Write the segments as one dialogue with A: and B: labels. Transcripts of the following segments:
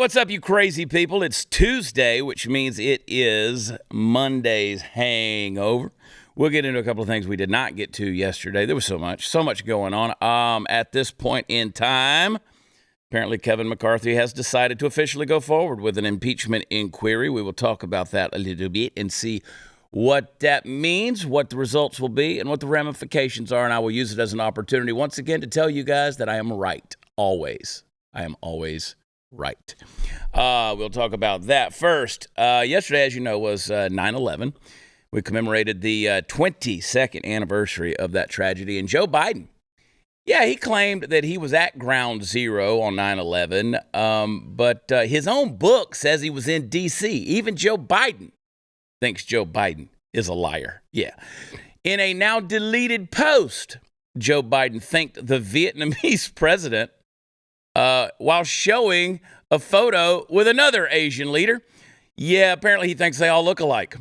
A: what's up, you crazy people? It's Tuesday, which means it is Monday's hangover. We'll get into a couple of things we did not get to yesterday. There was so much going on. At this point in time, apparently Kevin McCarthy has decided to officially go forward with an impeachment inquiry. We will talk about that a little bit and see what that means, what the results will be, and what the ramifications are. And I will use it as an opportunity once again to tell you guys that I am right. Always. I am always right. We'll talk about that first. Yesterday, as you know, was 9/11. We commemorated the 22nd anniversary of that tragedy. And Joe Biden, he claimed that he was at ground zero on 9/11, but his own book says he was in D.C. Even Joe Biden thinks Joe Biden is a liar. Yeah. In a now deleted post, Joe Biden thanked the Vietnamese president while showing a photo with another Asian leader. Yeah, apparently he thinks they all look alike,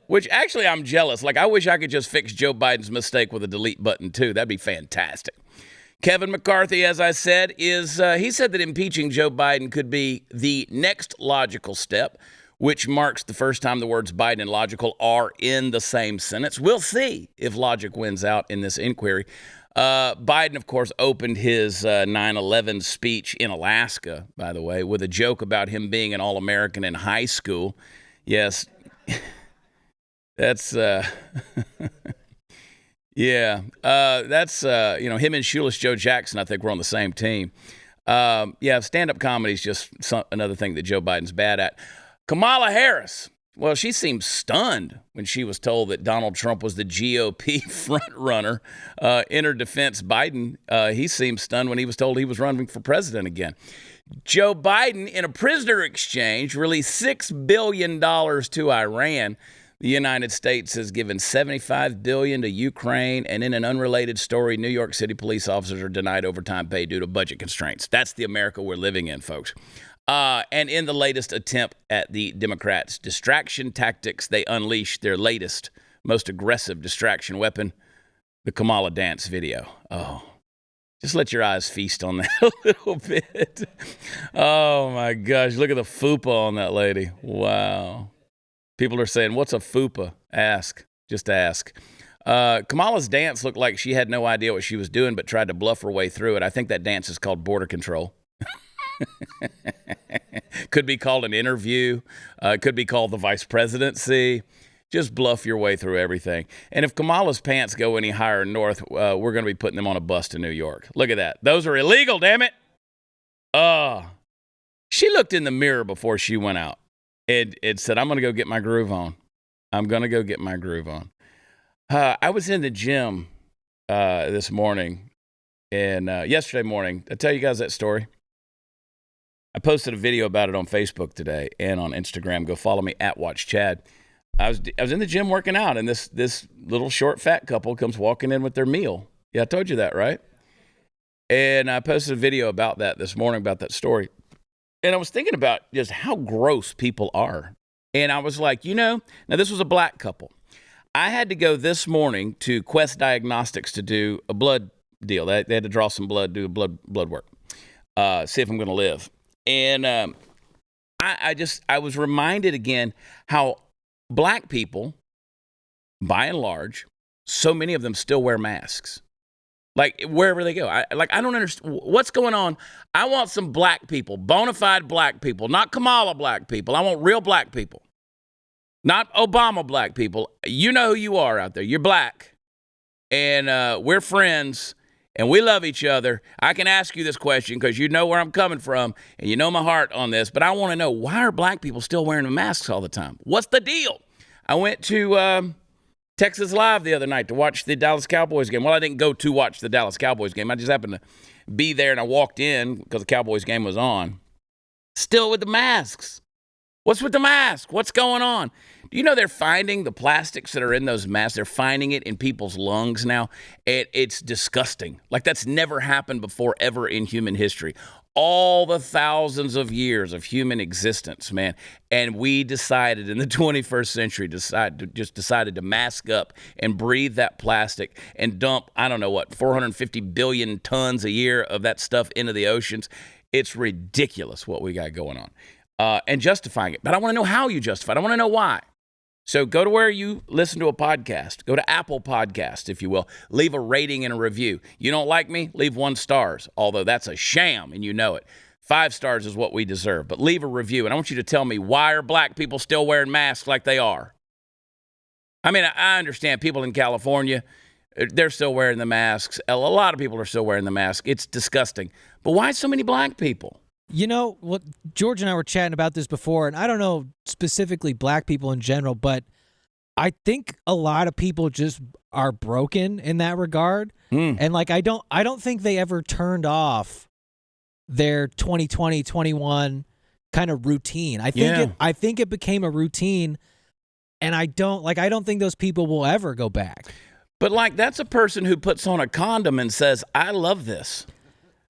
A: which actually I'm jealous. Like, I wish I could just fix Joe Biden's mistake with a delete button, too. That'd be fantastic. Kevin McCarthy, as I said, he said that impeaching Joe Biden could be the next logical step, which marks the first time the words Biden and logical are in the same sentence. We'll see if logic wins out in this inquiry. Biden, of course, opened his 9/11 speech in Alaska, by the way, with a joke about him being an All-American in high school. Yes, that's, that's, him and Shoeless Joe Jackson, I think, were on the same team. Stand-up comedy is just another thing that Joe Biden's bad at. Kamala Harris. Well, she seemed stunned when she was told that Donald Trump was the GOP frontrunner. In her defense, Biden, he seemed stunned when he was told he was running for president again. Joe Biden, in a prisoner exchange, released $6 billion to Iran. The United States has given $75 billion to Ukraine. And in an unrelated story, New York City police officers are denied overtime pay due to budget constraints. That's the America we're living in, folks. And in the latest attempt at the Democrats' distraction tactics, they unleashed their latest, most aggressive distraction weapon, the Kamala dance video. Oh, just let your eyes feast on that a little bit. Oh, my gosh. Look at the fupa on that lady. Wow. People are saying, what's a fupa? Ask. Just ask. Kamala's dance looked like she had no idea what she was doing, but tried to bluff her way through it. I think that dance is called border control. Could be called an interview. Could be called the vice presidency. Just bluff your way through everything. And if Kamala's pants go any higher north, we're going to be putting them on a bus to New York. Look at that. Those are illegal, damn it. She looked in the mirror before she went out. It said, I'm going to go get my groove on. I'm going to go get my groove on. I was in the gym this morning. And yesterday morning, I tell you guys that story. I posted a video about it on Facebook today and on Instagram. Go follow me at WatchChad. I was in the gym working out, and this little short fat couple comes walking in with their meal. Yeah, I told you that, right? And I posted a video about that this morning, about that story. And I was thinking about just how gross people are. And I was like, now this was a black couple. I had to go this morning to Quest Diagnostics to do a blood deal. They had to draw some blood, do blood work, see if I'm going to live. And I was reminded again how black people, by and large, so many of them still wear masks. Like, wherever they go. I don't understand what's going on. I want some black people, bona fide black people, not Kamala black people. I want real black people, not Obama black people. You know who you are out there. You're black, and we're friends. And we love each other. I can ask you this question because you know where I'm coming from and you know my heart on this. But I want to know, why are black people still wearing masks all the time? What's the deal? I went to Texas Live the other night to watch the Dallas Cowboys game. Well, I didn't go to watch the Dallas Cowboys game. I just happened to be there, and I walked in because the Cowboys game was on. Still with the masks. What's with the mask? What's going on? Do you know they're finding the plastics that are in those masks? They're finding it in people's lungs now. It's disgusting. Like, that's never happened before ever in human history. All the thousands of years of human existence, man. And we decided in the 21st century, decided to mask up and breathe that plastic and dump, 450 billion tons a year of that stuff into the oceans. It's ridiculous what we got going on, and justifying it. But I want to know how you justify it. I want to know why. So go to where you listen to a podcast. Go to Apple Podcasts, if you will. Leave a rating and a review. You don't like me? Leave 1 star, although that's a sham, and you know it. 5 stars is what we deserve. But leave a review, and I want you to tell me, why are black people still wearing masks like they are? I mean, I understand people in California, they're still wearing the masks. A lot of people are still wearing the mask. It's disgusting. But why so many black people?
B: You know, what George and I were chatting about this before, and I don't know specifically black people in general, but I think a lot of people just are broken in that regard. And like I don't think they ever turned off their 2020, 21 kind of routine. I think it became a routine, and I don't think those people will ever go back.
A: But like, that's a person who puts on a condom and says, I love this.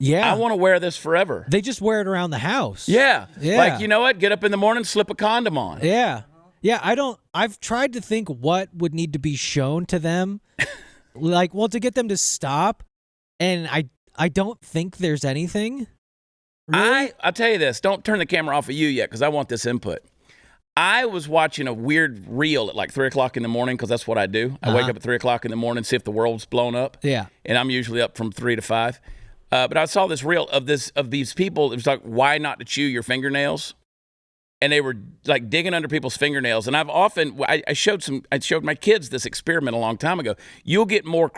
B: Yeah.
A: I want to wear this forever.
B: They just wear it around the house.
A: Yeah. Like, you know what? Get up in the morning, slip a condom on.
B: Yeah. Yeah, I've tried to think what would need to be shown to them, like, well, to get them to stop, and I don't think there's anything. Really?
A: I'll tell you this. Don't turn the camera off of you yet, because I want this input. I was watching a weird reel at like 3 o'clock in the morning, because that's what I do. I wake up at 3 o'clock in the morning, see if the world's blown up. Yeah. And I'm usually up from 3 to 5. But I saw this reel of these people. It was like, why not to chew your fingernails? And they were like digging under people's fingernails. And I showed my kids this experiment a long time ago. You'll get more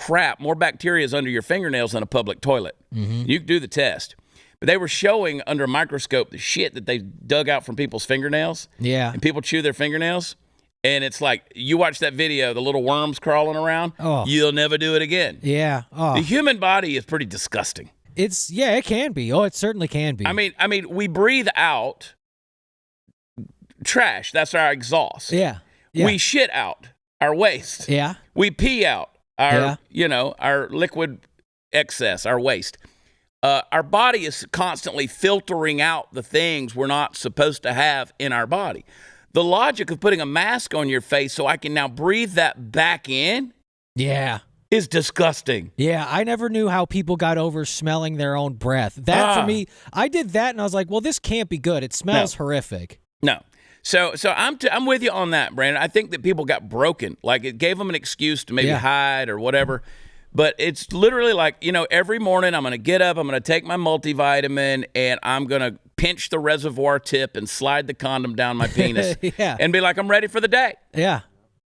A: bacteria under your fingernails than a public toilet. Mm-hmm. You can do the test. But they were showing under a microscope the shit that they dug out from people's fingernails. Yeah. And people chew their fingernails. And it's like, you watch that video, the little worms crawling around. Oh. You'll never do it again. Yeah. Oh. The human body is pretty disgusting.
B: It can be. Oh, it certainly can be.
A: I mean, we breathe out trash. That's our exhaust. Yeah. We shit out our waste. Yeah. We pee out our liquid excess, our waste. Our body is constantly filtering out the things we're not supposed to have in our body. The logic of putting a mask on your face so I can now breathe that back in is disgusting.
B: Yeah, I never knew how people got over smelling their own breath. That for me, I did that and I was like, well, this can't be good. It smells horrific.
A: No. So I'm with you on that, Brandon. I think that people got broken. Like, it gave them an excuse to maybe hide or whatever. But it's literally like, every morning I'm going to get up, I'm going to take my multivitamin, and I'm going to pinch the reservoir tip and slide the condom down my penis and be like, I'm ready for the day. Yeah.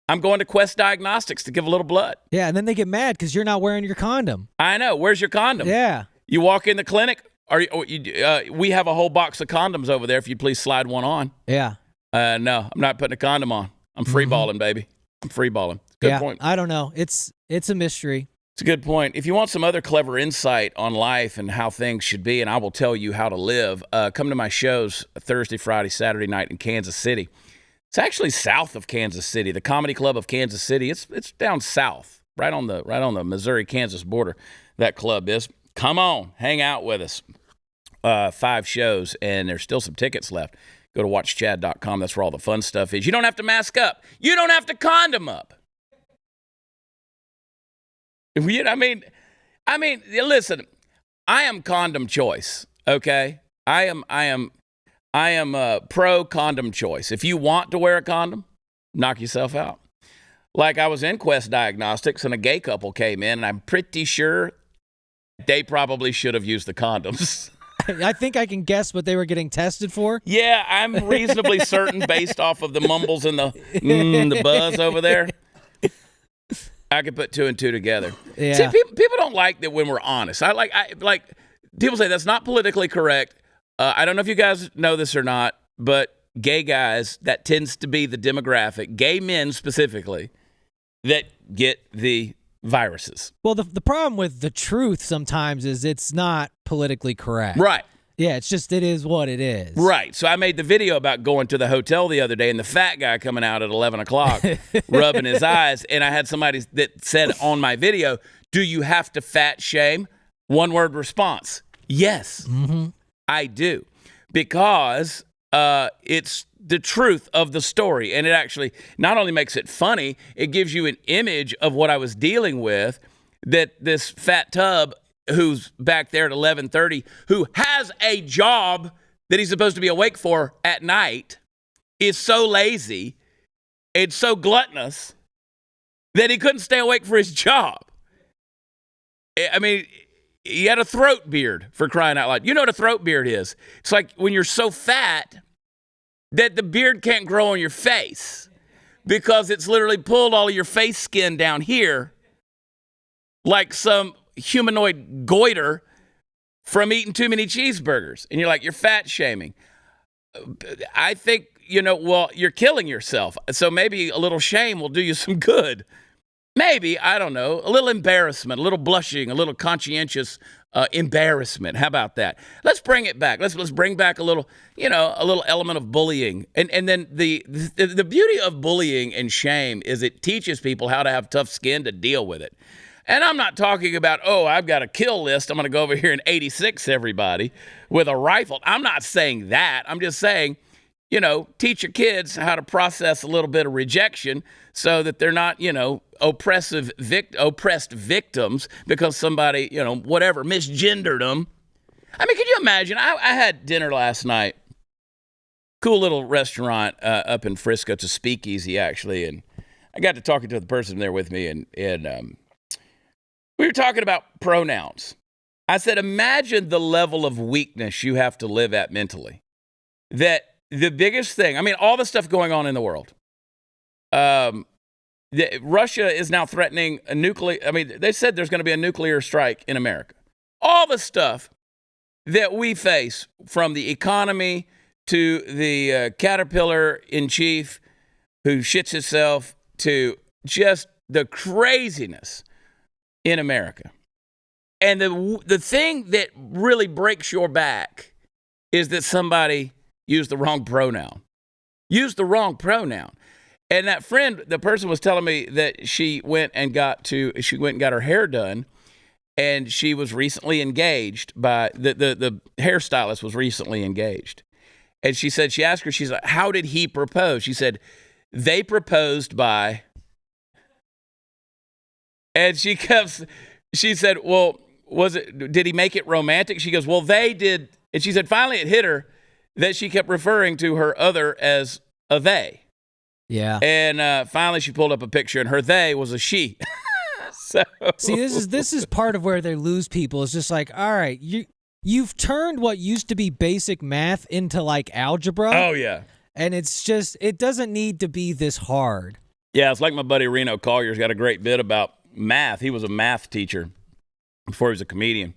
A: I'm going to Quest Diagnostics to give a little blood.
B: Yeah, and then they get mad because you're not wearing your condom.
A: I know. Where's your condom? Yeah. You walk in the clinic, we have a whole box of condoms over there if you'd please slide one on. Yeah. No, I'm not putting a condom on. I'm free balling, baby. I'm free balling. Good point.
B: I don't know. It's a mystery.
A: It's a good point. If you want some other clever insight on life and how things should be, and I will tell you how to live, come to my shows Thursday, Friday, Saturday night in Kansas City. It's actually south of Kansas City, the Comedy Club of Kansas City. It's down south, right on the Missouri-Kansas border. That club is. Come on, hang out with us. 5 shows, and there's still some tickets left. Go to watchchad.com. That's where all the fun stuff is. You don't have to mask up. You don't have to condom up. I mean, listen, I am condom choice, okay? I am pro condom choice. If you want to wear a condom, knock yourself out. Like, I was in Quest Diagnostics and a gay couple came in, and I'm pretty sure they probably should have used the condoms.
B: I think I can guess what they were getting tested for.
A: Yeah, I'm reasonably certain based off of the mumbles and the buzz over there. I could put 2 and 2 together. Yeah. See, people don't like that when we're honest. I like people say that's not politically correct. I don't know if you guys know this or not, but gay guys, that tends to be the demographic, gay men specifically, that get the viruses.
B: Well, the problem with the truth sometimes is it's not politically correct.
A: Right.
B: Yeah, it's just, it is what it is.
A: Right. So I made the video about going to the hotel the other day and the fat guy coming out at 11 o'clock, rubbing his eyes. And I had somebody that said on my video, do you have to fat shame? One word response. Yes, I do. Because it's the truth of the story. And it actually not only makes it funny, it gives you an image of what I was dealing with, that this fat tub who's back there at 11:30, who has a job that he's supposed to be awake for at night, is so lazy and so gluttonous that he couldn't stay awake for his job. I mean, he had a throat beard, for crying out loud. You know what a throat beard is? It's like when you're so fat that the beard can't grow on your face because it's literally pulled all of your face skin down here like some humanoid goiter from eating too many cheeseburgers. And you're like, you're fat shaming. I think, well, you're killing yourself. So maybe a little shame will do you some good. Maybe, I don't know, a little embarrassment, a little blushing, a little conscientious embarrassment. How about that? Let's bring it back. Let's bring back a little element of bullying. And then the beauty of bullying and shame is it teaches people how to have tough skin to deal with it. And I'm not talking about, I've got a kill list. I'm going to go over here and 86 everybody with a rifle. I'm not saying that. I'm just saying, teach your kids how to process a little bit of rejection so that they're not, oppressed victims because somebody, whatever, misgendered them. I mean, can you imagine? I had dinner last night. Cool little restaurant up in Frisco. It's a speakeasy, actually. And I got to talking to the person there with me, and we were talking about pronouns. I said, imagine the level of weakness you have to live at mentally. That the biggest thing, I mean, all the stuff going on in the world. Russia is now threatening a nuclear, they said there's going to be a nuclear strike in America. All the stuff that we face, from the economy to the caterpillar in chief who shits himself, to just the craziness in America. And the thing that really breaks your back is that somebody used the wrong pronoun. And that friend, the person was telling me that she went and got her hair done, and she was recently engaged by the hairstylist was recently engaged. And she said, she asked her, she's like, how did he propose? She said, they proposed by, and she said, well, did he make it romantic? She goes, well, they did. And she said, finally it hit her that she kept referring to her other as a they.
B: Yeah.
A: And finally she pulled up a picture, and her they was a she. So
B: see, this is part of where they lose people. It's just like, all right, you've turned what used to be basic math into like algebra.
A: Oh yeah.
B: And it's just, it doesn't need to be this hard.
A: Yeah, it's like my buddy Reno Collier's got a great bit about math. He was a math teacher before he was a comedian.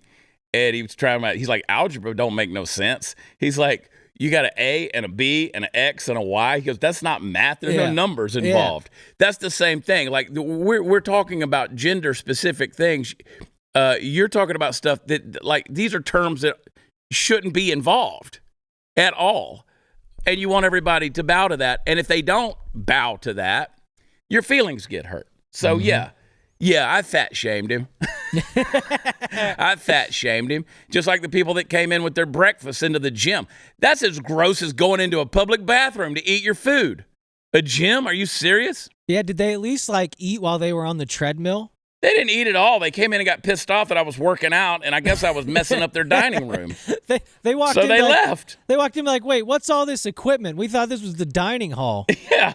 A: And he was he's like, algebra don't make no sense. He's like, you got an A and a B and an X and a Y. He goes, that's not math. There's no numbers involved. Yeah. That's the same thing. Like we're talking about gender specific things. You're talking about stuff that, like, these are terms that shouldn't be involved at all. And you want everybody to bow to that. And if they don't bow to that, your feelings get hurt. So yeah, I fat shamed him. I fat shamed him. Just like the people that came in with their breakfast into the gym. That's as gross as going into a public bathroom to eat your food. A gym? Are you serious?
B: Yeah, did they at least like eat while they were on the treadmill?
A: They didn't eat at all. They came in and got pissed off that I was working out, and I guess I was messing up their dining room.
B: They walked
A: in. So they left.
B: They walked in like, wait, what's all this equipment? We thought this was the dining hall.
A: Yeah.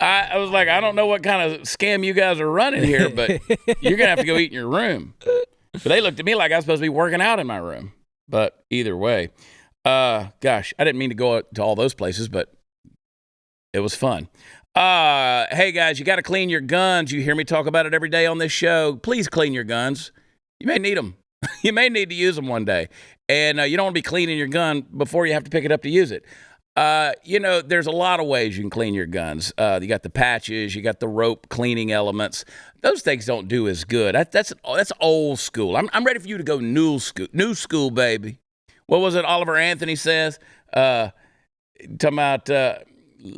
A: I was like, I don't know what kind of scam you guys are running here, but you're going to have to go eat in your room. But they looked at me like I was supposed to be working out in my room. But either way, gosh, I didn't mean to go to all those places, but it was fun. Hey, guys, you got to clean your guns. You hear me talk about it every day on this show. Please clean your guns. You may need them. You may need to use them one day. And you don't want to be cleaning your gun before you have to pick it up to use it. There's a lot of ways you can clean your guns. You got the patches, you got the rope cleaning elements. Those things don't do as good. That's old school. I'm ready for you to go new school, baby. What was it Oliver Anthony says? Talking about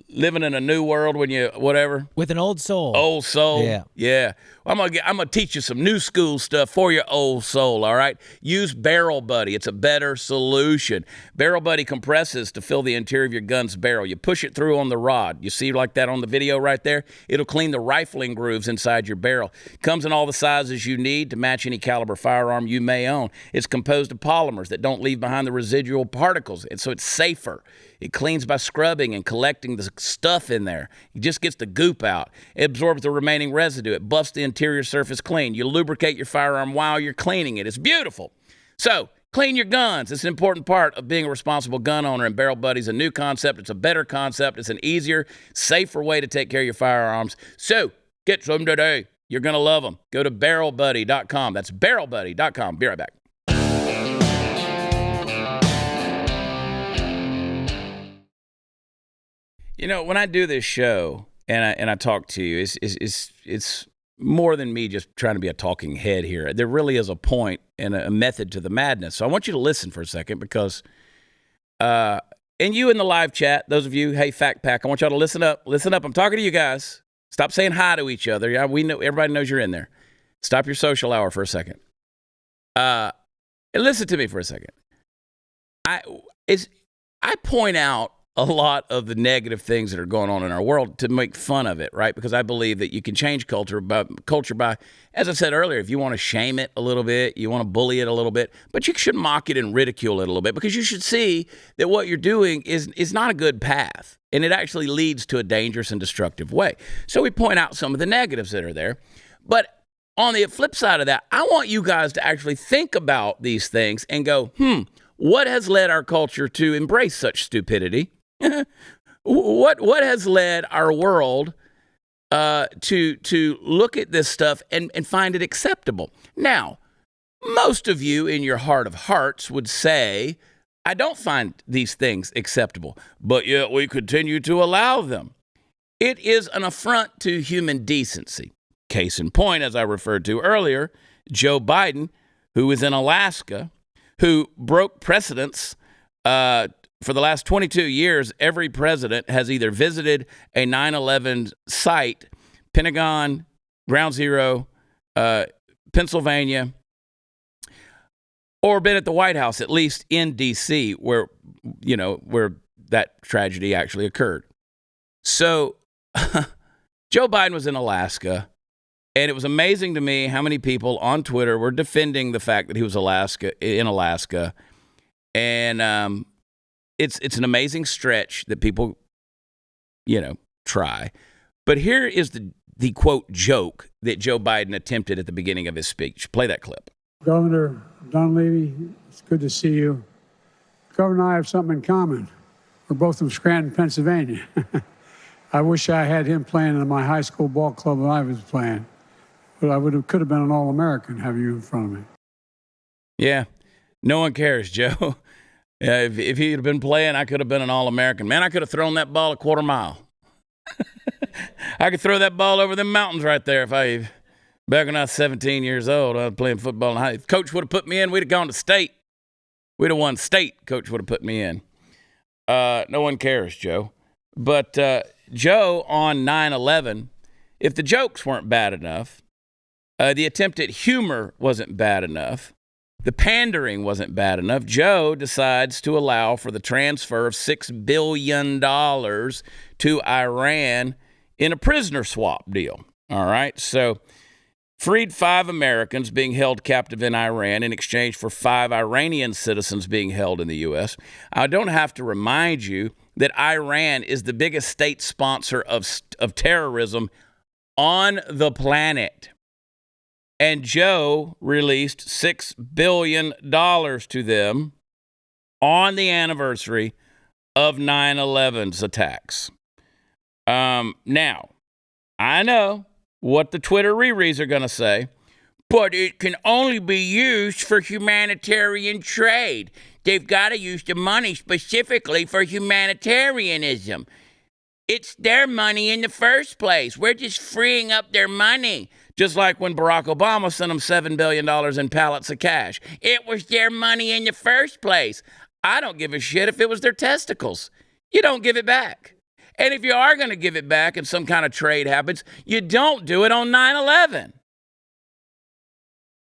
A: living in a new world when you whatever.
B: With an old soul.
A: Old soul.
B: Yeah.
A: Yeah. Well, I'm gonna teach you some new school stuff for your old soul, all right? Use Barrel Buddy. It's a better solution. Barrel Buddy compresses to fill the interior of your gun's barrel. You push it through on the rod. You see like that on the video right there? It'll clean the rifling grooves inside your barrel. Comes in all the sizes you need to match any caliber firearm you may own. It's composed of polymers that don't leave behind the residual particles, and so it's safer. It cleans by scrubbing and collecting the stuff in there. It just gets the goop out. It absorbs the remaining residue. It buffs the interior surface clean. You lubricate your firearm while you're cleaning it. It's beautiful. So, clean your guns. It's an important part of being a responsible gun owner, and Barrel Buddy's a new concept. It's a better concept. It's an easier, safer way to take care of your firearms. So, get some today. You're going to love them. Go to barrelbuddy.com. That's barrelbuddy.com. Be right back. You know, when I do this show and I talk to you, it's more than me just trying to be a talking head here. There really is a point and a method to the madness. So I want you to listen for a second because, and you in the live chat, those of you, hey, Fact Pack, I want y'all to listen up. Listen up. I'm talking to you guys. Stop saying hi to each other. Yeah, we know everybody knows you're in there. Stop your social hour for a second. And listen to me for a second. I point out a lot of the negative things that are going on in our world to make fun of it, right? Because I believe that you can change culture by, as I said earlier, if you want to shame it a little bit, you want to bully it a little bit, but you should mock it and ridicule it a little bit because you should see that what you're doing is not a good path, and it actually leads to a dangerous and destructive way. So we point out some of the negatives that are there, but on the flip side of that, I want you guys to actually think about these things and go, what has led our culture to embrace such stupidity? What has led our world to look at this stuff and find it acceptable? Now, most of you in your heart of hearts would say, I don't find these things acceptable, but yet we continue to allow them. It is an affront to human decency. Case in point, as I referred to earlier, Joe Biden, who is in Alaska, who broke precedents for the last 22 years, every president has either visited a 9/11 site, Pentagon, Ground Zero, Pennsylvania, or been at the White House, at least in D.C., where that tragedy actually occurred. So Joe Biden was in Alaska, and it was amazing to me how many people on Twitter were defending the fact that he was in Alaska, and It's an amazing stretch that people, try. But here is the quote joke that Joe Biden attempted at the beginning of his speech. Play that clip.
C: Governor Dunleavy, it's good to see you. Governor and I have something in common. We're both from Scranton, Pennsylvania. I wish I had him playing in my high school ball club when I was playing. But I could have been an All-American having you in front of me.
A: Yeah, no one cares, Joe. Yeah, if he'd have been playing, I could have been an All-American. Man, I could have thrown that ball a quarter mile. I could throw that ball over them mountains right there back when I was 17 years old. I was playing football. If Coach would have put me in, we'd have gone to state. We'd have won state. Coach would have put me in. No one cares, Joe. But Joe on 9/11, if the jokes weren't bad enough, the attempt at humor wasn't bad enough, the pandering wasn't bad enough, Joe decides to allow for the transfer of $6 billion to Iran in a prisoner swap deal. All right, so freed 5 Americans being held captive in Iran in exchange for 5 Iranian citizens being held in the U.S. I don't have to remind you that Iran is the biggest state sponsor of terrorism on the planet. And Joe released $6 billion to them on the anniversary of 9/11's attacks. Now, I know what the Twitter rereads are going to say, but it can only be used for humanitarian trade. They've got to use the money specifically for humanitarianism. It's their money in the first place. We're just freeing up their money. Just like when Barack Obama sent them $7 billion in pallets of cash. It was their money in the first place. I don't give a shit if it was their testicles. You don't give it back. And if you are going to give it back and some kind of trade happens, you don't do it on 9/11.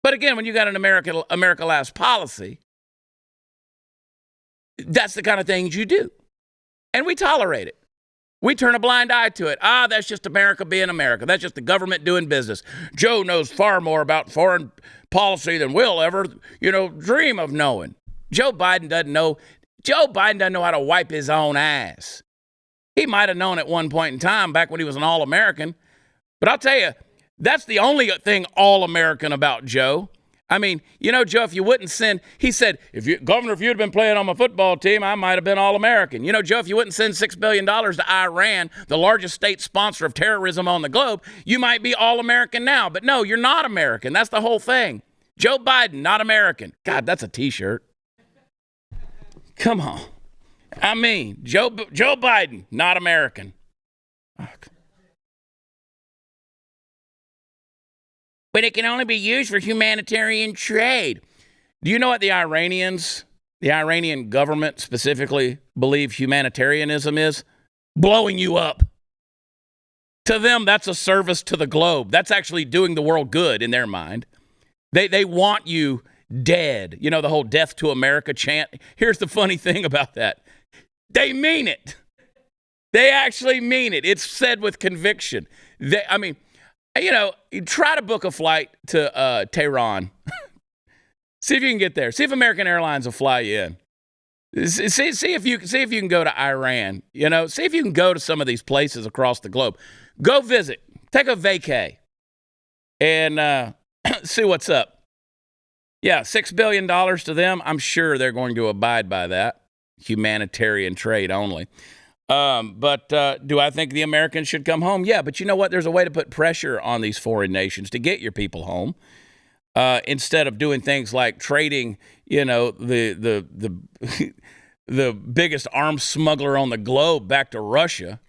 A: But again, when you got an America Last policy, that's the kind of things you do. And we tolerate it. We turn a blind eye to it. That's just America being America. That's just the government doing business. Joe knows far more about foreign policy than we'll ever, dream of knowing. Joe Biden doesn't know how to wipe his own ass. He might have known at one point in time back when he was an all-American. But I'll tell you, that's the only thing all-American about Joe. I mean, Joe, if you wouldn't send, he said, Governor, if you'd been playing on my football team, I might have been all-American. Joe, if you wouldn't send $6 billion to Iran, the largest state sponsor of terrorism on the globe, you might be all-American now. But no, you're not American. That's the whole thing. Joe Biden, not American. God, that's a T-shirt. Come on. I mean, Joe Biden, not American. But it can only be used for humanitarian trade. Do you know what the Iranian government specifically believe humanitarianism is? Blowing you up. To them, that's a service to the globe. That's actually doing the world good in their mind. They want you dead. The whole death to America chant. Here's the funny thing about that. They mean it. They actually mean it. It's said with conviction. You try to book a flight to Tehran. See if you can get there. See if American Airlines will fly you in. See if you can go to Iran. See if you can go to some of these places across the globe. Go visit. Take a vacay. And see what's up. Yeah, $6 billion to them. I'm sure they're going to abide by that. Humanitarian trade only. But do I think the Americans should come home? Yeah, but you know what? There's a way to put pressure on these foreign nations to get your people home instead of doing things like trading, the biggest arms smuggler on the globe back to Russia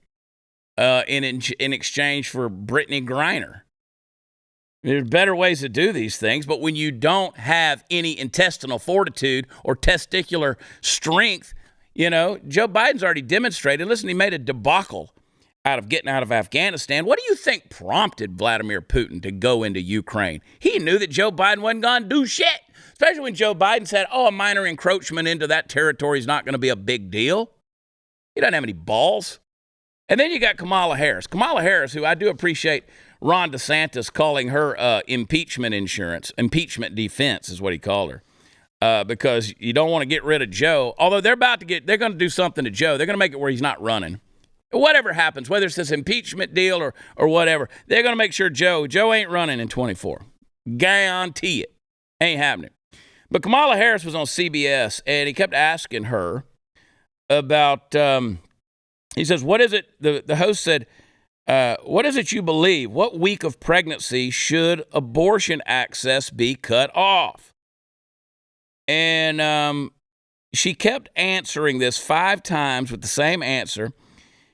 A: in exchange for Brittany Griner. There's better ways to do these things, but when you don't have any intestinal fortitude or testicular strength, Joe Biden's already demonstrated. Listen, he made a debacle out of getting out of Afghanistan. What do you think prompted Vladimir Putin to go into Ukraine? He knew that Joe Biden wasn't going to do shit, especially when Joe Biden said, a minor encroachment into that territory is not going to be a big deal. He doesn't have any balls. And then you got Kamala Harris. Kamala Harris, who I do appreciate Ron DeSantis calling her impeachment insurance. Impeachment defense is what he called her. Because you don't want to get rid of Joe. Although they're going to do something to Joe. They're going to make it where he's not running. Whatever happens, whether it's this impeachment deal or whatever, they're going to make sure Joe ain't running in 24. Guarantee it. Ain't happening. But Kamala Harris was on CBS, and he kept asking her about, he says, what is it, the host said, what is it you believe? What week of pregnancy should abortion access be cut off? And she kept answering this 5 times with the same answer.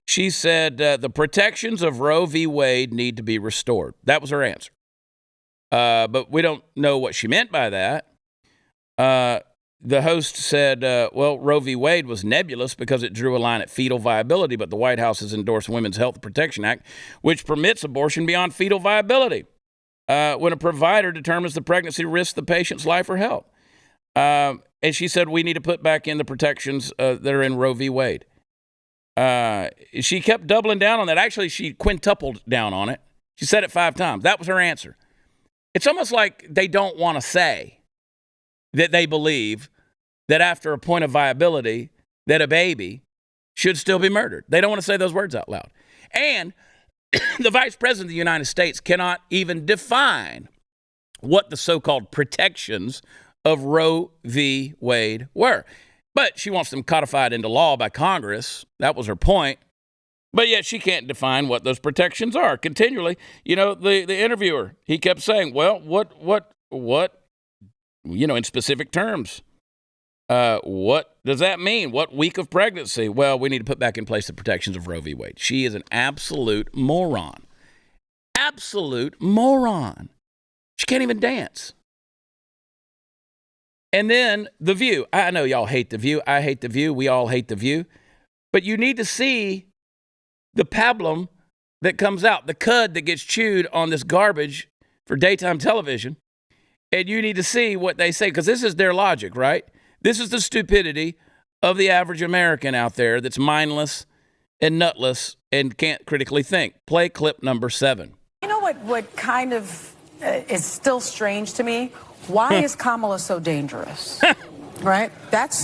A: She said the protections of Roe v. Wade need to be restored. That was her answer. But we don't know what she meant by that. The host said, Roe v. Wade was nebulous because it drew a line at fetal viability, but the White House has endorsed Women's Health Protection Act, which permits abortion beyond fetal viability when a provider determines the pregnancy risks the patient's life or health. And she said we need to put back in the protections that are in Roe v. Wade. She kept doubling down on that. Actually, she quintupled down on it. She said it 5 times. That was her answer. It's almost like they don't want to say that they believe that after a point of viability, that a baby should still be murdered. They don't want to say those words out loud. And the Vice President of the United States cannot even define what the so-called protections of Roe v. Wade were. But she wants them codified into law by Congress. That was her point. But yet she can't define what those protections are. Continually, the interviewer, he kept saying, well, what, in specific terms. What does that mean? What week of pregnancy? Well, we need to put back in place the protections of Roe v. Wade. She is an absolute moron. Absolute moron. She can't even dance. And then The View. I know y'all hate The View. I hate The View. We all hate The View. But you need to see the pablum that comes out, the cud that gets chewed on this garbage for daytime television. And you need to see what they say, because this is their logic, right? This is the stupidity of the average American out there that's mindless and nutless and can't critically think. Play clip number 7.
D: You know what kind of is still strange to me? Why is Kamala so dangerous? Right?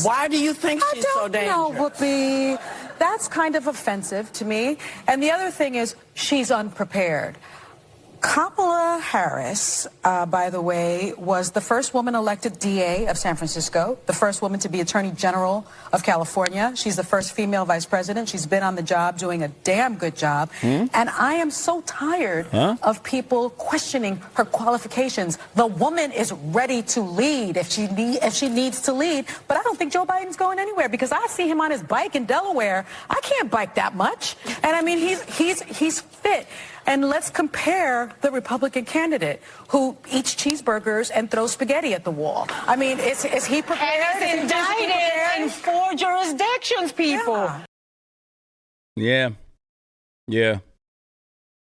E: Why do you think she's so dangerous?
D: I don't know, Whoopi. That's kind of offensive to me. And the other thing is, she's unprepared. Kamala Harris, by the way, was the first woman elected DA of San Francisco, the first woman to be Attorney General of California. She's the first female vice president. She's been on the job doing a damn good job. And I am so tired of people questioning her qualifications. The woman is ready to lead if she needs to lead. But I don't think Joe Biden's going anywhere, because I see him on his bike in Delaware. I can't bike that much. And I mean, he's fit. And let's compare the Republican candidate who eats cheeseburgers and throws spaghetti at the wall. I mean, is he prepared?
E: And is indicted in 4 jurisdictions, people.
A: Yeah.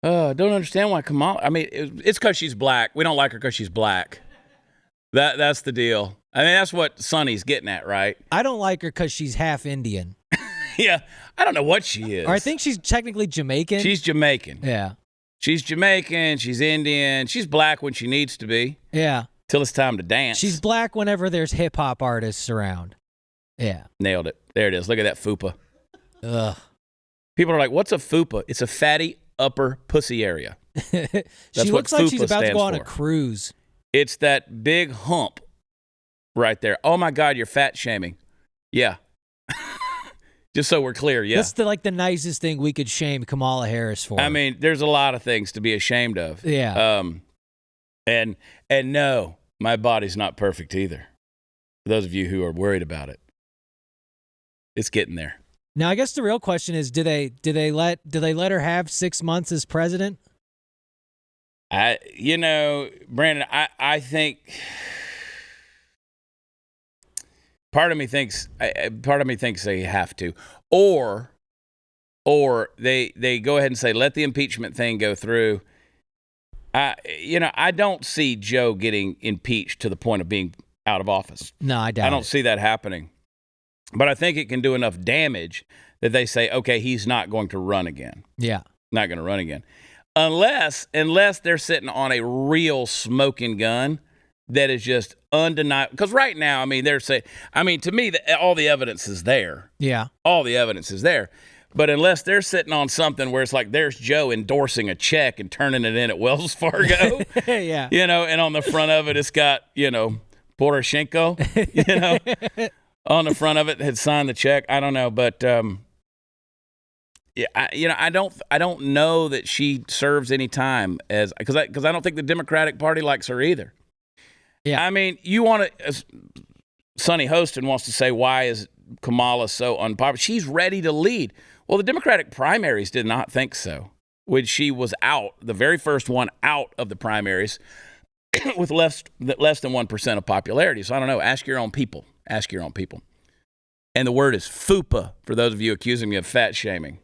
A: Don't understand why Kamala. I mean, it's because she's black. We don't like her because she's black. That's the deal. I mean, that's what Sonny's getting at, right?
B: I don't like her because she's half Indian.
A: Yeah, I don't know what she is.
B: Or I think she's technically Jamaican.
A: She's Jamaican.
B: Yeah.
A: She's Jamaican. She's Indian. She's black when she needs to be.
B: Yeah.
A: Till it's time to dance.
B: She's black whenever there's hip-hop artists around. Yeah.
A: Nailed it. There it is. Look at that fupa.
B: Ugh.
A: People are like, what's a fupa? It's a fatty upper pussy area.
B: She looks like she's about to go on a cruise.
A: It's that big hump right there. Oh, my God, you're fat shaming. Yeah. Just so we're clear, yeah.
B: That's the nicest thing we could shame Kamala Harris for.
A: I mean, there's a lot of things to be ashamed of.
B: Yeah.
A: And no, my body's not perfect either. For those of you who are worried about it, it's getting there.
B: Now, I guess the real question is, do they let her have 6 months as president?
A: Brandon, I think. Part of me thinks they have to, or they go ahead and say, let the impeachment thing go through. I don't see Joe getting impeached to the point of being out of office.
B: No, I doubt.
A: I don't see that happening. But I think it can do enough damage that they say, okay, he's not going to run again.
B: Yeah,
A: not going to run again, unless they're sitting on a real smoking gun that is just undeniable. Because right now, I mean, they're saying, to me, all the evidence is there.
B: Yeah.
A: All the evidence is there. But unless they're sitting on something where it's like there's Joe endorsing a check and turning it in at Wells Fargo.
B: Yeah.
A: And on the front of it, it's got, Poroshenko, on the front of it had signed the check. I don't know. But, I don't know that she serves any time because I don't think the Democratic Party likes her either. Yeah. I mean, you want to, Sonny Hostin wants to say, why is Kamala so unpopular? She's ready to lead. Well, the Democratic primaries did not think so. When she was out, the very first one out of the primaries with less than 1% of popularity. So I don't know. Ask your own people. And the word is fupa for those of you accusing me of fat shaming.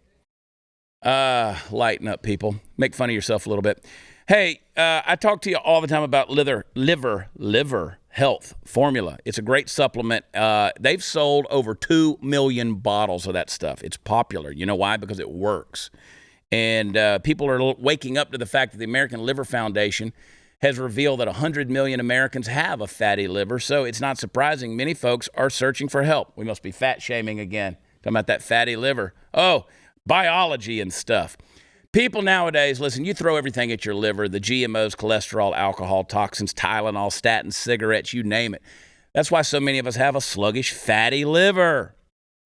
A: Lighten up, people. Make fun of yourself a little bit. Hey, I talk to you all the time about liver health formula. It's a great supplement. They've sold over 2 million bottles of that stuff. It's popular. You know why? Because it works. And people are waking up to the fact that the American Liver Foundation has revealed that 100 million Americans have a fatty liver. So it's not surprising many folks are searching for help. We must be fat shaming again. Talking about that fatty liver. Oh, biology and stuff. People nowadays, listen, you throw everything at your liver, the GMOs, cholesterol, alcohol, toxins, Tylenol, statins, cigarettes, you name it. That's why so many of us have a sluggish, fatty liver.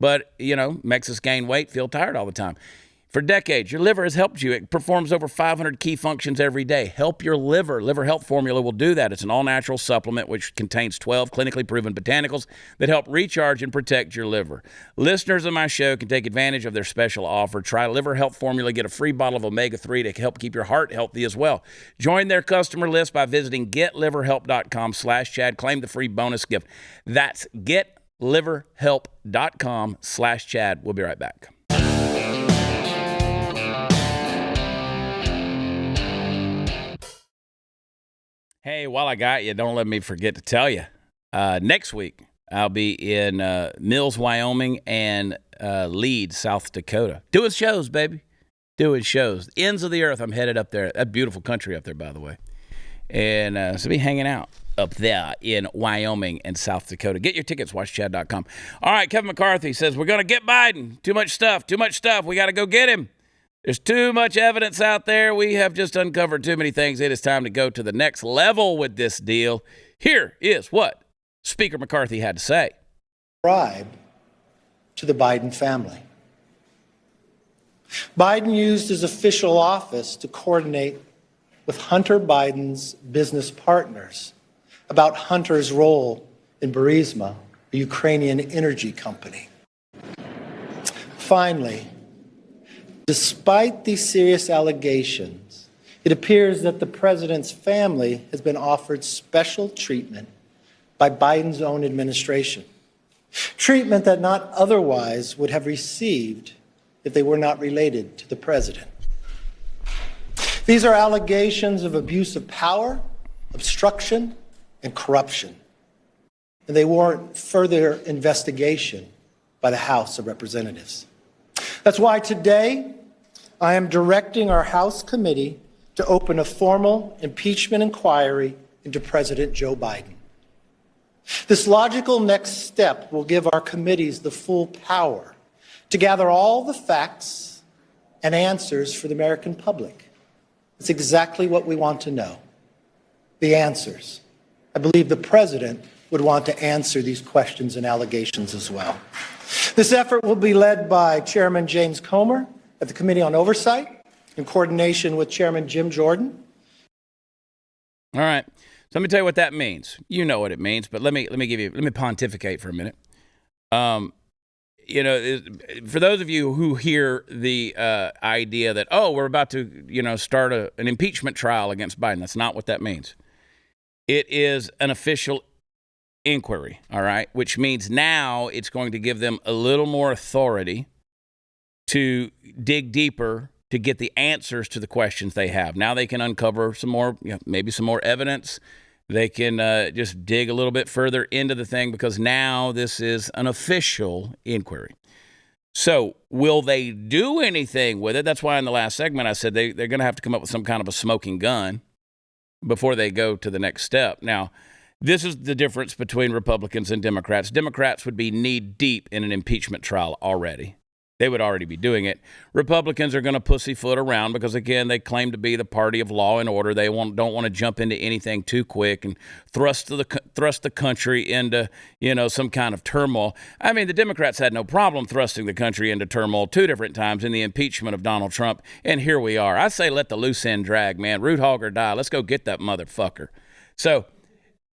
A: But, makes us gain weight, feel tired all the time. For decades, your liver has helped you. It performs over 500 key functions every day. Help your liver. Liver Health Formula will do that. It's an all-natural supplement which contains 12 clinically proven botanicals that help recharge and protect your liver. Listeners of my show can take advantage of their special offer. Try Liver Health Formula. Get a free bottle of omega-3 to help keep your heart healthy as well. Join their customer list by visiting getliverhelp.com/Chad. Claim the free bonus gift. That's getliverhelp.com/Chad. We'll be right back. Hey, while I got you, don't let me forget to tell you. Next week, I'll be in Mills, Wyoming, and Leeds, South Dakota. Doing shows, baby. Doing shows. Ends of the earth. I'm headed up there. That beautiful country up there, by the way. And so be hanging out up there in Wyoming and South Dakota. Get your tickets, watchchad.com. All right, Kevin McCarthy says, we're going to get Biden. Too much stuff. We got to go get him. There's too much evidence out there. We have just uncovered too many things. It is time to go to the next level with this deal. Here is what Speaker McCarthy had to say.
F: Bribe to the Biden family. Biden used his official office to coordinate with Hunter Biden's business partners about Hunter's role in Burisma, a Ukrainian energy company. Finally, despite these serious allegations, it appears that the president's family has been offered special treatment by Biden's own administration, treatment that not otherwise would have received if they were not related to the president. These are allegations of abuse of power, obstruction, and corruption, and they warrant further investigation by the House of Representatives. That's why today I am directing our House committee to open a formal impeachment inquiry into President Joe Biden. This logical next step will give our committees the full power to gather all the facts and answers for the American public. It's exactly what we want to know, the answers. I believe the president would want to answer these questions and allegations as well. This effort will be led by Chairman James Comer at the Committee on Oversight in coordination with Chairman Jim Jordan.
A: All right. So let me tell you what that means. You know what it means, but let me pontificate for a minute. For those of you who hear the idea that, we're about to, start an impeachment trial against Biden, that's not what that means. It is an official inquiry, all right, which means now it's going to give them a little more authority to dig deeper to get the answers to the questions they have. Now they can uncover some more, maybe some more evidence. They can just dig a little bit further into the thing because now this is an official inquiry. So will they do anything with it? That's why in the last segment I said they're going to have to come up with some kind of a smoking gun before they go to the next step. Now, this is the difference between Republicans and Democrats. Democrats would be knee-deep in an impeachment trial already. They would already be doing it. Republicans are going to pussyfoot around because, again, they claim to be the party of law and order. They don't want to jump into anything too quick and thrust the country into, some kind of turmoil. I mean, the Democrats had no problem thrusting the country into turmoil 2 different times in the impeachment of Donald Trump, and here we are. I say let the loose end drag, man. Root hog or die. Let's go get that motherfucker. So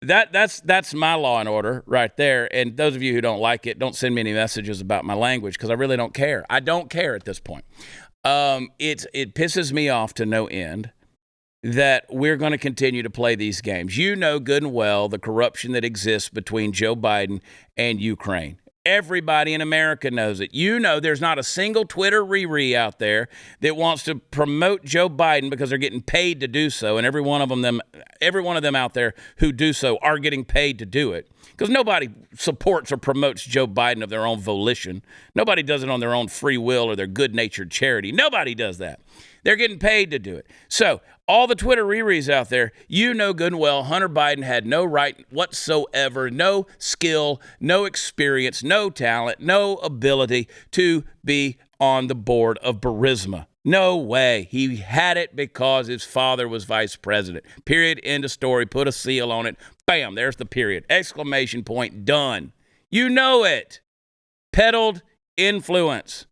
A: that's my law and order right there. And those of you who don't like it, don't send me any messages about my language because I really don't care. I don't care at this point. It pisses me off to no end that we're going to continue to play these games. You know good and well the corruption that exists between Joe Biden and Ukraine. Everybody in America knows it. You know there's not a single Twitter Riri out there that wants to promote Joe Biden because they're getting paid to do so, and every one of them out there who do so are getting paid to do it. Because nobody supports or promotes Joe Biden of their own volition. Nobody does it on their own free will or their good-natured charity. Nobody does that. They're getting paid to do it. So all the Twitter Riris out there, you know good and well Hunter Biden had no right whatsoever, no skill, no experience, no talent, no ability to be on the board of Burisma. No way. He had it because his father was vice president. Period. End of story. Put a seal on it. Bam. There's the period. Exclamation point. Done. You know it. Peddled influence.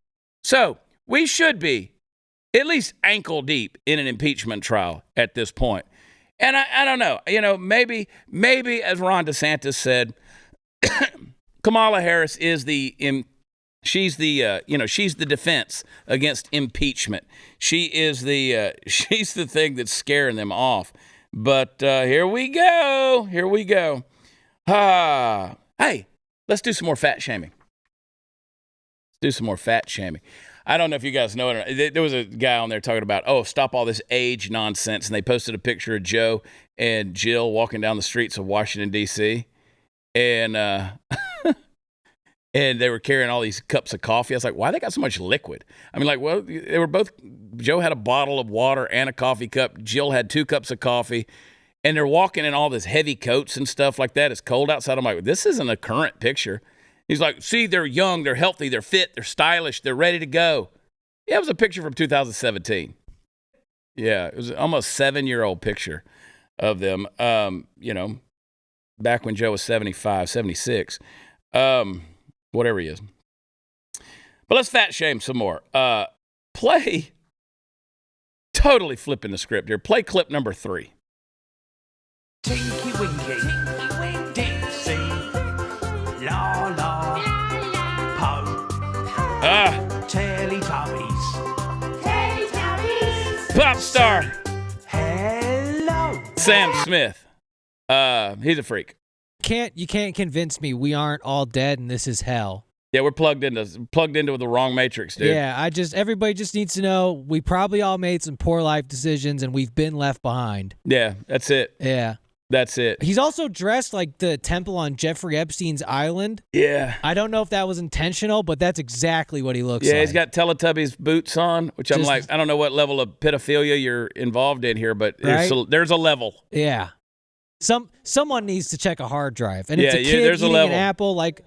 A: So we should be at least ankle deep in an impeachment trial at this point. And I don't know. Maybe as Ron DeSantis said, Kamala Harris is she's the defense against impeachment. She's the thing that's scaring them off. But here we go. Hey, let's do some more fat shaming. I don't know if you guys know it. There was a guy on there talking about, oh, stop all this age nonsense. And they posted a picture of Joe and Jill walking down the streets of Washington, D.C. And and they were carrying all these cups of coffee. I was like, why they got so much liquid? I mean, like, well, they were both, Joe had a bottle of water and a coffee cup. Jill had 2 cups of coffee. And they're walking in all this heavy coats and stuff like that. It's cold outside. I'm like, this isn't a current picture. He's like, see, they're young, they're healthy, they're fit, they're stylish, they're ready to go. Yeah, it was a picture from 2017. Yeah, it was almost 7-year-old picture of them, back when Joe was 75, 76, whatever he is. But let's fat shame some more. Play, totally flipping the script here. Play clip number 3.
G: Tinky Winky, Dixie, La La, Po, Teletubbies,
A: Pop star
G: hello.
A: Sam Smith. He's a freak.
B: You can't convince me we aren't all dead and this is hell.
A: Yeah, we're plugged into the wrong matrix, dude.
B: Yeah, everybody just needs to know we probably all made some poor life decisions and we've been left behind.
A: Yeah, that's it.
B: Yeah.
A: That's it.
B: He's also dressed like the temple on Jeffrey Epstein's island.
A: Yeah.
B: I don't know if that was intentional, but that's exactly what he looks like.
A: Yeah, he's got Teletubbies boots on, which I'm like, I don't know what level of pedophilia you're involved in here, but there's a level.
B: Yeah. Someone needs to check a hard drive. And
A: Yeah,
B: it's a kid
A: there's a
B: eating
A: level.
B: an apple. Like,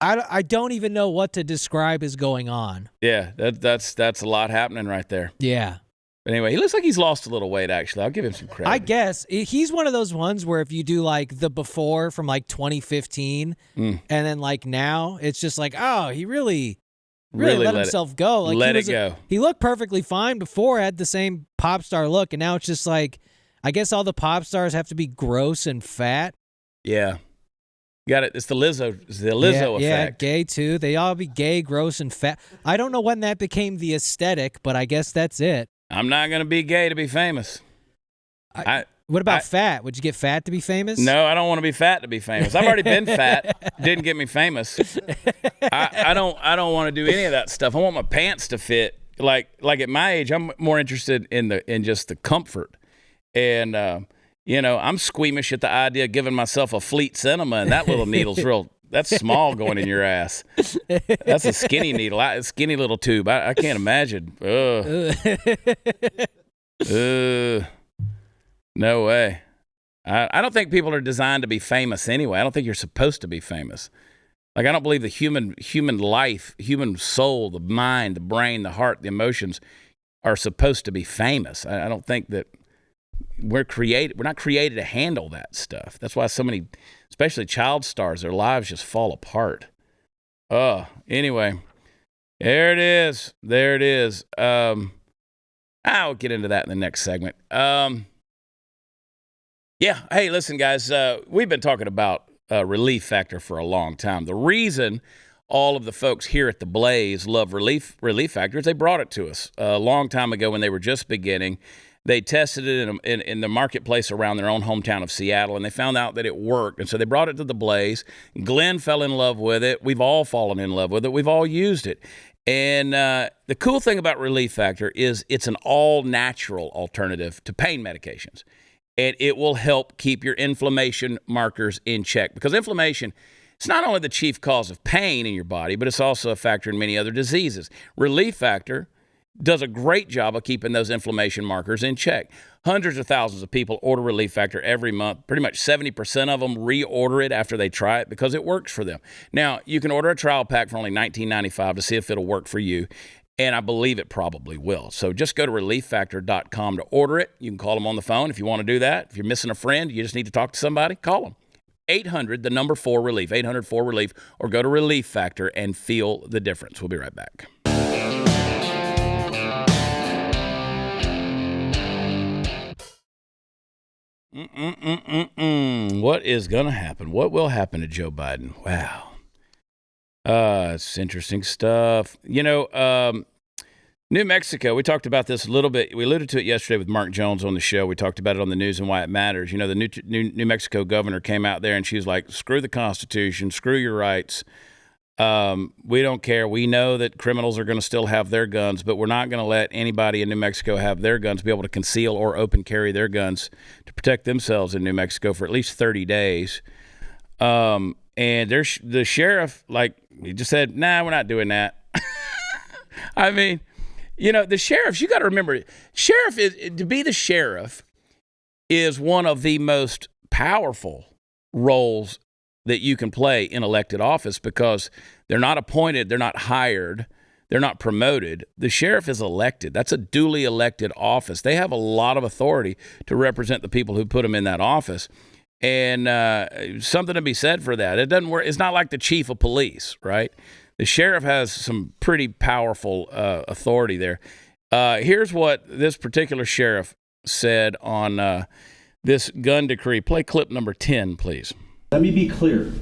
B: I don't even know what to describe as going on.
A: Yeah, that's a lot happening right there.
B: Yeah.
A: But anyway, he looks like he's lost a little weight, actually. I'll give him some credit.
B: I guess. He's one of those ones where if you do like the before from like 2015 and then like now, it's just like, oh, he really let himself go. Like
A: let it go.
B: He looked perfectly fine before, had the same pop star look, and now it's just like, I guess all the pop stars have to be gross and fat.
A: Yeah. Got it. It's the Lizzo effect.
B: Yeah, gay too. They all be gay, gross, and fat. I don't know when that became the aesthetic, but I guess that's it.
A: I'm not going to be gay to be famous.
B: What about fat? Would you get fat to be famous?
A: No, I don't want to be fat to be famous. I've already been fat. Didn't get me famous. I don't want to do any of that stuff. I want my pants to fit. Like at my age, I'm more interested in just the comfort. And I'm squeamish at the idea of giving myself a Fleet Cinema, and that little needle's that's small going in your ass. That's a skinny needle, a skinny little tube. I can't imagine. No way. I don't think people are designed to be famous anyway. I don't think you're supposed to be famous. Like, I don't believe the human life, human soul, the mind, the brain, the heart, the emotions are supposed to be famous. I don't think that we're not created to handle that stuff. That's why so many, especially child stars, their lives just fall apart. Anyway, there it is. I'll get into that in the next segment. Yeah. Hey, listen, guys, we've been talking about Relief Factor for a long time. The reason all of the folks here at the Blaze love Relief Factor is they brought it to us a long time ago when they were just beginning. They tested it in the marketplace around their own hometown of Seattle, and they found out that it worked. And so they brought it to the Blaze. Glenn fell in love with it. We've all fallen in love with it. We've all used it. And the cool thing about Relief Factor is it's an all-natural alternative to pain medications. And it will help keep your inflammation markers in check. Because inflammation, it's not only the chief cause of pain in your body, but it's also a factor in many other diseases. Relief Factor does a great job of keeping those inflammation markers in check. Hundreds of thousands of people order Relief Factor every month. Pretty much 70% of them reorder it after they try it because it works for them. Now, you can order a trial pack for only $19.95 to see if it'll work for you. And I believe it probably will. So just go to relieffactor.com to order it. You can call them on the phone if you want to do that. If you're missing a friend, you just need to talk to somebody, call them. 800, the number 4-RELIEF, 800-4-RELIEF, or go to Relief Factor and feel the difference. We'll be right back. What is going to happen? What will happen to Joe Biden? Wow. It's interesting stuff. New Mexico, we talked about this a little bit. We alluded to it yesterday with Mark Jones on the show. We talked about it on the news and why it matters. The New Mexico governor came out there and she was like, screw the Constitution, screw your rights. We don't care. We know that criminals are going to still have their guns, but we're not going to let anybody in New Mexico have their guns, be able to conceal or open carry their guns to protect themselves in New Mexico for at least 30 days. And the sheriff, like, he just said, nah, we're not doing that. I mean, the sheriffs, you got to remember, to be the sheriff is one of the most powerful roles that you can play in elected office, because they're not appointed, they're not hired, they're not promoted. The sheriff is elected. That's a duly elected office. They have a lot of authority to represent the people who put them in that office. And something to be said for that. It doesn't work. It's not like the chief of police, right? The sheriff has some pretty powerful authority there. Here's what this particular sheriff said on this gun decree. Play clip number 10, please.
H: Let me be clear.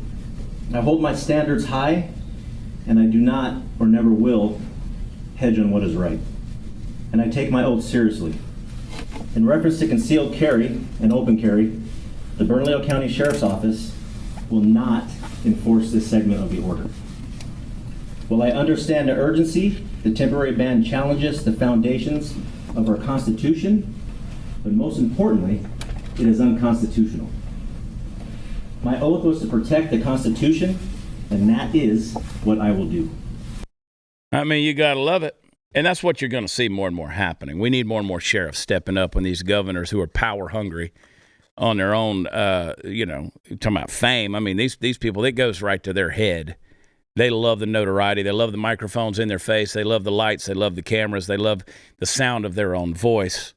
H: I hold my standards high, and I do not or never will hedge on what is right. And I take my oath seriously. In reference to concealed carry and open carry, the Bernalillo County Sheriff's Office will not enforce this segment of the order. While I understand the urgency, the temporary ban challenges the foundations of our Constitution, but most importantly, it is unconstitutional. My oath was to protect the Constitution, and that is what I will do.
A: I mean, you got to love it. And that's what you're going to see more and more happening. We need more and more sheriffs stepping up when these governors who are power hungry on their own, talking about fame. I mean, these people, it goes right to their head. They love the notoriety. They love the microphones in their face. They love the lights. They love the cameras. They love the sound of their own voice.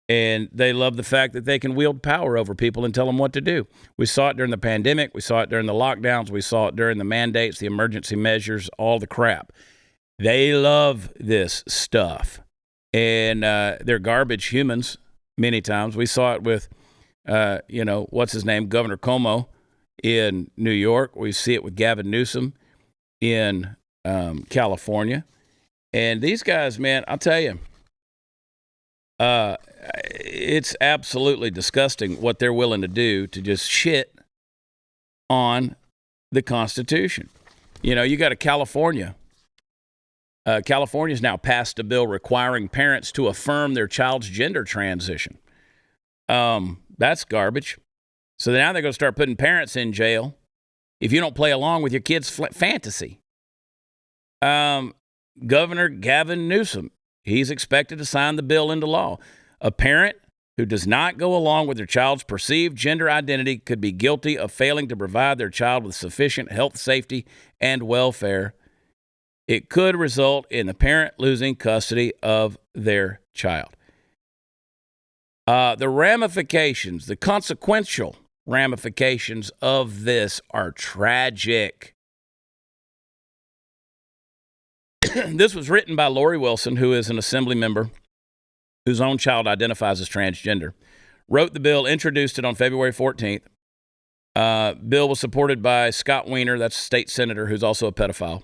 A: And they love the fact that they can wield power over people and tell them what to do. We saw it during the pandemic. We saw it during the lockdowns. We saw it during the mandates, the emergency measures, all the crap. They love this stuff. And they're garbage humans many times. We saw it with, what's his name, Governor Cuomo in New York. We see it with Gavin Newsom in California. And these guys, man, I'll tell you, it's absolutely disgusting what they're willing to do to just shit on the Constitution. You got a California. California's now passed a bill requiring parents to affirm their child's gender transition. That's garbage. So now they're going to start putting parents in jail if you don't play along with your kid's fantasy. Governor Gavin Newsom, he's expected to sign the bill into law. A parent who does not go along with their child's perceived gender identity could be guilty of failing to provide their child with sufficient health, safety, and welfare. It could result in the parent losing custody of their child. The ramifications, the consequential ramifications of this are tragic. This was written by Lori Wilson, who is an assembly member whose own child identifies as transgender. Wrote the bill, introduced it on February 14th. Bill was supported by Scott Wiener, that's a state senator who's also a pedophile,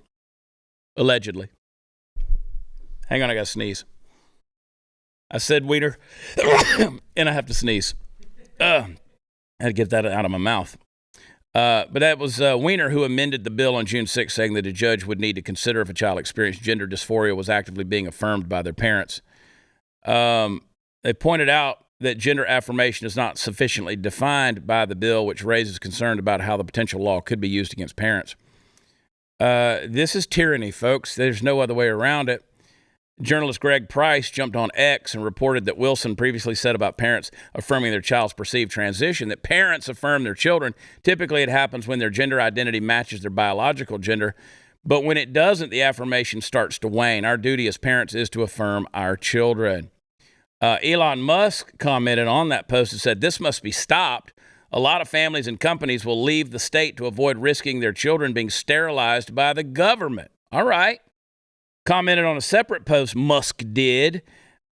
A: allegedly. Hang on, I got to sneeze. I said Wiener, and I have to sneeze. I had to get that out of my mouth. But that was Wiener who amended the bill on June 6th, saying that a judge would need to consider if a child experienced gender dysphoria was actively being affirmed by their parents. They pointed out that gender affirmation is not sufficiently defined by the bill, which raises concern about how the potential law could be used against parents. This is tyranny, folks. There's no other way around it. Journalist Greg Price jumped on X and reported that Wilson previously said about parents affirming their child's perceived transition that parents affirm their children. Typically, it happens when their gender identity matches their biological gender. But when it doesn't, the affirmation starts to wane. Our duty as parents is to affirm our children. Elon Musk commented on that post and said, "This must be stopped. A lot of families and companies will leave the state to avoid risking their children being sterilized by the government." All right. Commented on a separate post Musk did,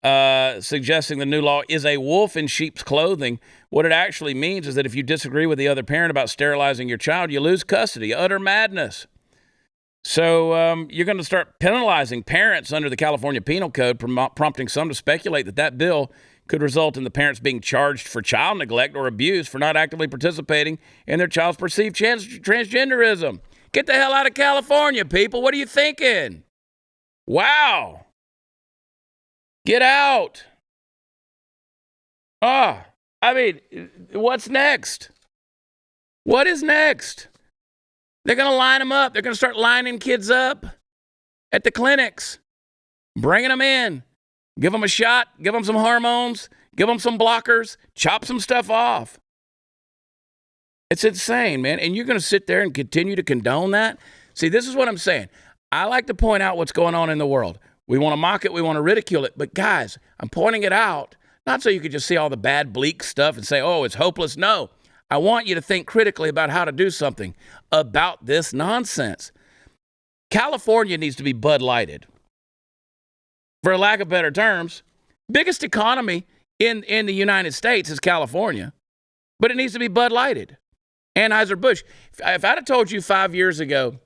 A: suggesting the new law is a wolf in sheep's clothing. What it actually means is that if you disagree with the other parent about sterilizing your child, you lose custody. Utter madness. So you're going to start penalizing parents under the California Penal Code, prompting some to speculate that bill could result in the parents being charged for child neglect or abuse for not actively participating in their child's perceived transgenderism. Get the hell out of California, people. What are you thinking? Wow. Get out. I mean, what's next? What is next? They're going to line them up. They're going to start lining kids up at the clinics, bringing them in, give them a shot, give them some hormones, give them some blockers, chop some stuff off. It's insane, man. And you're going to sit there and continue to condone that? See, this is what I'm saying. I like to point out what's going on in the world. We want to mock it. We want to ridicule it. But guys, I'm pointing it out, not so you could just see all the bad, bleak stuff and say, oh, it's hopeless. No, I want you to think critically about how to do something about this nonsense. California needs to be Bud Lighted. For lack of better terms, biggest economy in the United States is California, but it needs to be Bud Lighted. Anheuser-Busch. If I'd have told you 5 years ago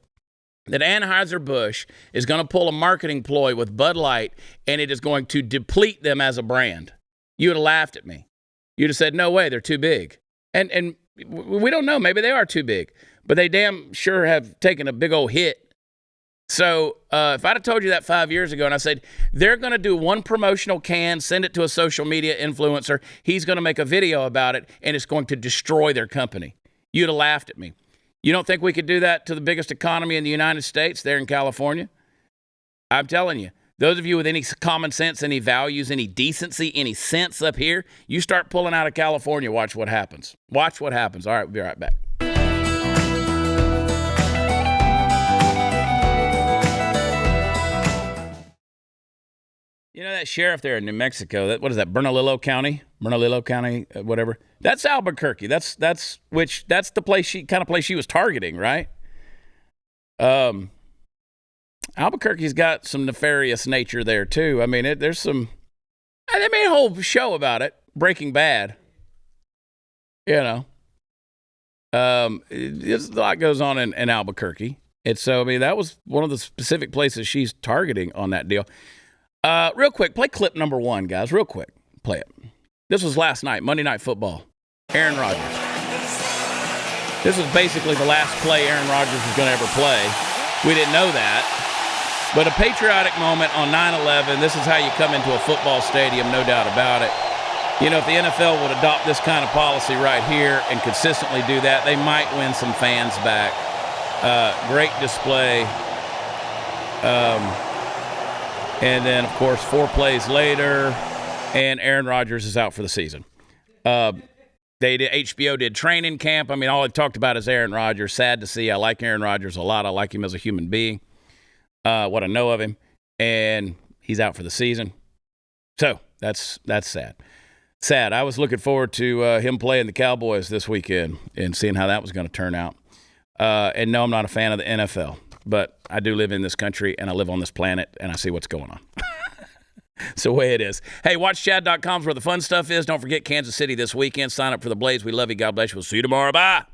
A: that Anheuser-Busch is going to pull a marketing ploy with Bud Light and it is going to deplete them as a brand, you would have laughed at me. You'd have said, no way, they're too big. And we don't know. Maybe they are too big, but they damn sure have taken a big old hit. So if I'd have told you that 5 years ago and I said, they're going to do one promotional can, send it to a social media influencer, he's going to make a video about it, and it's going to destroy their company, you'd have laughed at me. You don't think we could do that to the biggest economy in the United States there in California? I'm telling you, those of you with any common sense, any values, any decency, any sense up here, you start pulling out of California, watch what happens. Watch what happens. All right, we'll be right back. You know that sheriff there in New Mexico, what is that, Bernalillo County, whatever. That's Albuquerque. That's the place kind of place she was targeting, right? Albuquerque's got some nefarious nature there too. I mean, there's some. They made a whole show about it, Breaking Bad. You know, there's a lot goes on in Albuquerque, and so I mean that was one of the specific places she's targeting on that deal. Real quick, play clip number 1, guys. Real quick, play it. This was last night, Monday Night Football. Aaron Rodgers. This was basically the last play Aaron Rodgers was going to ever play. We didn't know that. But a patriotic moment on 9/11. This is how you come into a football stadium, no doubt about it. You know, if the NFL would adopt this kind of policy right here and consistently do that, they might win some fans back. Great display. And then, of course, 4 plays later, and Aaron Rodgers is out for the season. HBO did training camp. I mean, all they talked about is Aaron Rodgers. Sad to see. I like Aaron Rodgers a lot. I like him as a human being, what I know of him. And he's out for the season. So that's sad. Sad. I was looking forward to him playing the Cowboys this weekend and seeing how that was going to turn out. And no, I'm not a fan of the NFL. But I do live in this country, and I live on this planet, and I see what's going on. It's the way it is. Hey, watchchad.com is where the fun stuff is. Don't forget Kansas City this weekend. Sign up for the Blaze. We love you. God bless you. We'll see you tomorrow. Bye.